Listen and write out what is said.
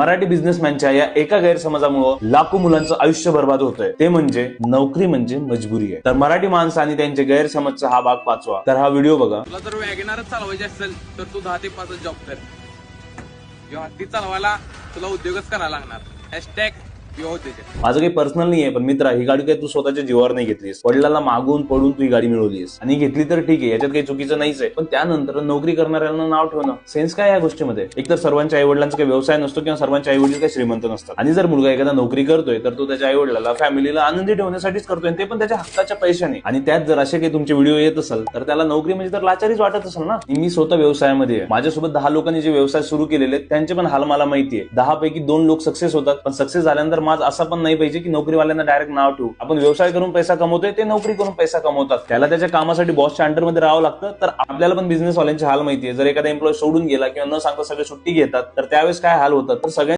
मराठी बिझनेसमॅनच्या या एका गैरसमजामुळे लाखो मुलांचं आयुष्य बर्बाद होतंय, ते म्हणजे नोकरी म्हणजे मजबुरी आहे। तर मराठी माणसांनी त्यांचे गैरसमजचा हा भाग 5वा। तर हा व्हिडिओ बघा। तुला जर वॅगनारच चालवायची असेल तर तू 10 ते 5 जॉब कर, किंवा हत्ती चालवायला तुला उद्योगच करायला लागणार। हॅशटॅग माझं काही पर्सनल नाहीये, पण मित्रा, ही गाडी काय तू स्वतःच्या जीवावर नाही घेतलीस, वडिलांना मागून पडून तू ही गाडी मिळवलीस आणि घेतली तर ठीक आहे, याच्यात काही चुकीचं नाहीच आहे। पण त्यानंतर नोकरी करणाऱ्यांना नाव ठेवणं सेन्स काय या गोष्टीमध्ये? एकतर सर्वांच्या आई वडिलांचा काही व्यवसाय नसतो किंवा सर्वांच्या आई वडील काही श्रीमंत नसतात, आणि जर मुलगा एखादा नोकरी करतोय तर तो त्याच्या आई वडिलाला फॅमिलीला आनंदी ठेवण्यासाठीच करतोय, ते पण त्याच्या हक्काच्या पैशाने। आणि त्यात जर असे काही तुमचे व्हिडिओ येत असेल तर त्याला नोकरी म्हणजे तर लाचारीच वाटत असेल ना। मी स्वतः व्यवसायामध्ये आहे, माझ्यासोबत 10 लोकांनी जे व्यवसाय सुरू केलेले त्यांचे पण हाल मला माहितीये। 10 पैकी 2 लोक सक्सेस होतात, पण सक्सेस झाल्यानंतर माझं असं पण नाही पाहिजे की नोकरीवाल्यांना डायरेक्ट नाव ठेवू। आपण व्यवसाय करून पैसा कमवतोय, ते नोकरी करून पैसा कमवतात, त्याला त्याच्या कामासाठी बॉसच्या अंडर मध्ये राहावं लागतं। तर आपल्याला पण बिझनेसवाल्यांचे हाल माहितीये, जर एखादा एम्प्लॉय सोडून गेला किंवा न सांगता सगळे सुट्टी घेतात तर त्यावेळेस काय हाल होतात। तर सगळ्यांनी